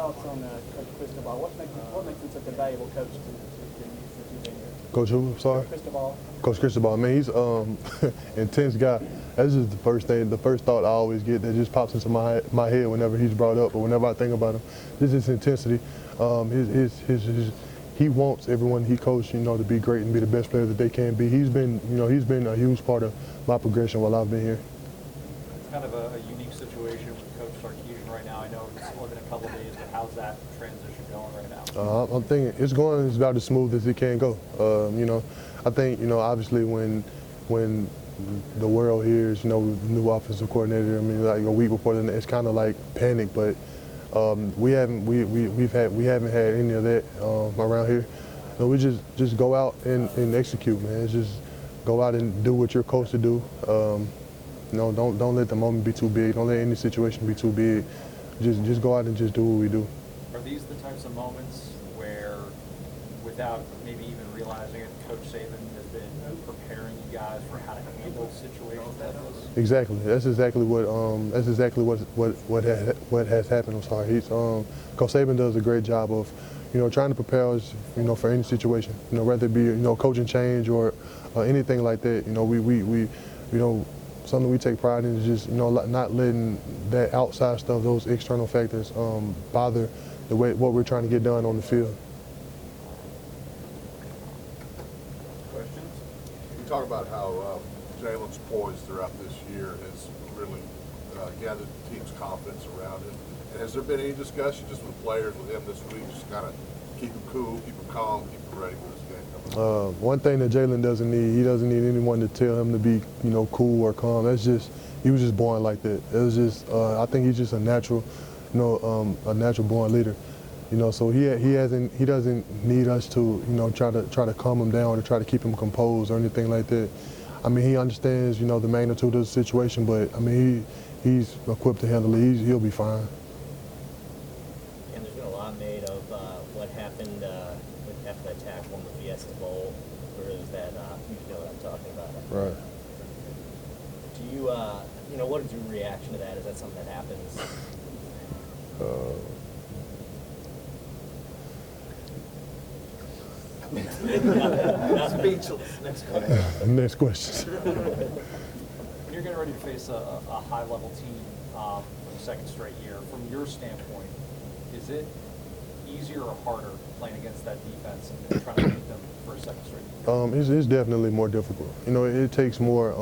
thoughts on Coach Cristobal? What makes him such a valuable coach to you since you've been here? Coach who? I'm sorry. Cristobal. Coach Cristobal. Man, he's intense guy. That's just the first thought I always get that just pops into my head whenever he's brought up or whenever I think about him. This is intensity. He wants everyone he coached, to be great and be the best player that they can be. He's been a huge part of my progression while I've been here. It's kind of a unique situation with Coach Sarkisian right now. I know it's only been a couple of days, but how's that transition going right now? I'm thinking it's going about as smooth as it can go. I think obviously when the world hears new offensive coordinator, like a week before, then it's kind of like panic, but. We haven't had any of that around here. We just go out and execute, man. It's just go out and do what you're coached to do. Don't let the moment be too big. Don't let any situation be too big. Just go out and just do what we do. Are these the types of moments where, without maybe even realizing it, Coach Saban has been preparing you guys for how to handle situations like this? Exactly. That's exactly what has happened. I'm sorry. Coach Saban does a great job of, trying to prepare us, for any situation. Whether it be coaching change or anything like that. Something we take pride in is just not letting that outside stuff, those external factors, bother what we're trying to get done on the field. Questions? You talk about how Jalen's poise throughout this year has really gathered the team's confidence around him. And has there been any discussion just with players with him this week, just kind of keep him cool, keep him calm, keep him ready for this game coming up? One thing that Jalen doesn't need, he doesn't need anyone to tell him to be, cool or calm. He was just born like that. It was just, I think he's just a natural, a natural born leader. So he doesn't need us to, try to calm him down or try to keep him composed or anything like that. He understands, the magnitude of the situation, but he's equipped to handle it. He'll be fine. And there's been a lot made of what happened after that tackle in the Fiesta Bowl, where it was that, you know what I'm talking about. Right. Do you, what is your reaction to that? Is that something that happens? Speechless. Next question. Next question. When you're getting ready to face a high-level team for the second straight year, from your standpoint, is it easier or harder playing against that defense and trying to beat them for a second straight year? It's definitely more difficult. It takes more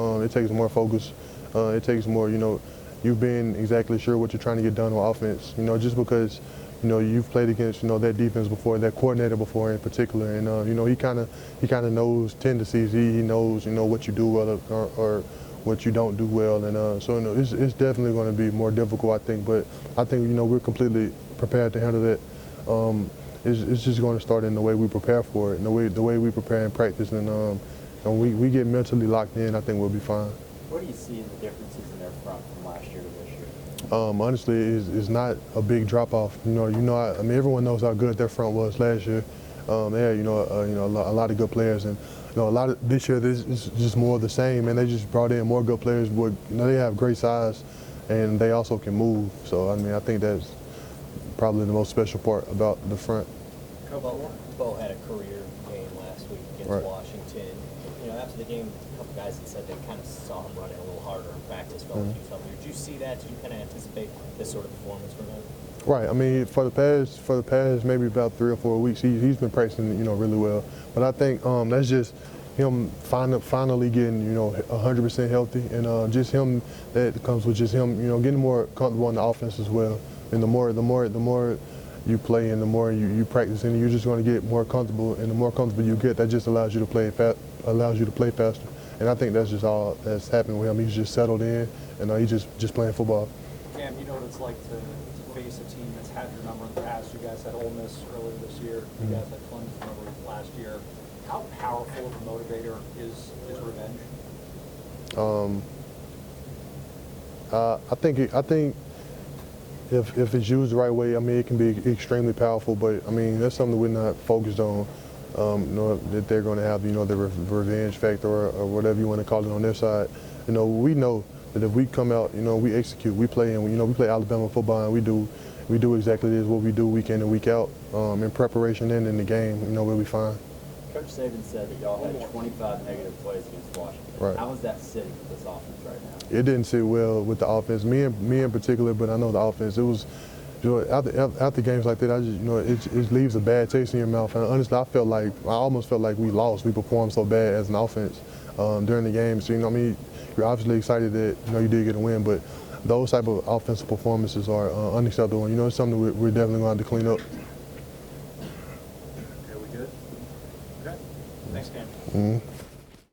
focus. It takes more, you being exactly sure what you're trying to get done on offense. Just because, you've played against, that defense before, that coordinator before in particular, and he kind of knows tendencies. He knows, what you do well or what you don't do well, and so it's definitely going to be more difficult, I think. But I think we're completely prepared to handle that. It's just going to start in the way we prepare for it, and the way we prepare in practice, and we get mentally locked in. I think we'll be fine. What do you see in the differences in their front from last year to this year? Honestly, it's not a big drop off. Everyone knows how good their front was last year. They had a lot of good players, and this year this is just more of the same. And they just brought in more good players. They have great size, and they also can move. So I think that's probably the most special part about the front. Bo had a career game last week against Washington. After the game, a couple guys had said they kind of saw him running a little harder in practice. Felt like he was healthier. Did you see that? Did you kind of anticipate this sort of performance from him? Right. For the past maybe about 3 or 4 weeks, he's been practicing really well. But I think that's just him finally getting 100% healthy, and just him that comes with just him getting more comfortable on the offense as well. And the more you play and the more you practice, and you're just going to get more comfortable. And the more comfortable you get, that just allows you to play faster. And I think that's just all that's happened with him. He's just settled in, and he's just playing football. Cam, you know what it's like to face a team that's had your number in the past. You guys had Ole Miss earlier this year. You guys had Clemson over last year. How powerful of a motivator is revenge? I think if it's used the right way, it can be extremely powerful. But that's something we're not focused on. That they're going to have the revenge factor or whatever you want to call it on their side. We know that if we come out, you know, we execute, we play, and we play Alabama football, and we do exactly this, what we do week in and week out. In preparation and in the game, you know, we'll be fine. Coach Saban said that y'all had 25 negative plays against Washington. Right. How is that sitting with this offense right now? It didn't sit well with the offense, me in particular, but I know the offense. It was, you know, after games like that, I just, you know, it leaves a bad taste in your mouth. And honestly, I almost felt like we lost. We performed so bad as an offense during the game. So, you know, I mean, you're obviously excited that, you know, you did get a win, but those type of offensive performances are unacceptable. And, you know, it's something we're definitely going to have to clean up. Okay, we good? Okay. Thanks, Cam. Mm-hmm.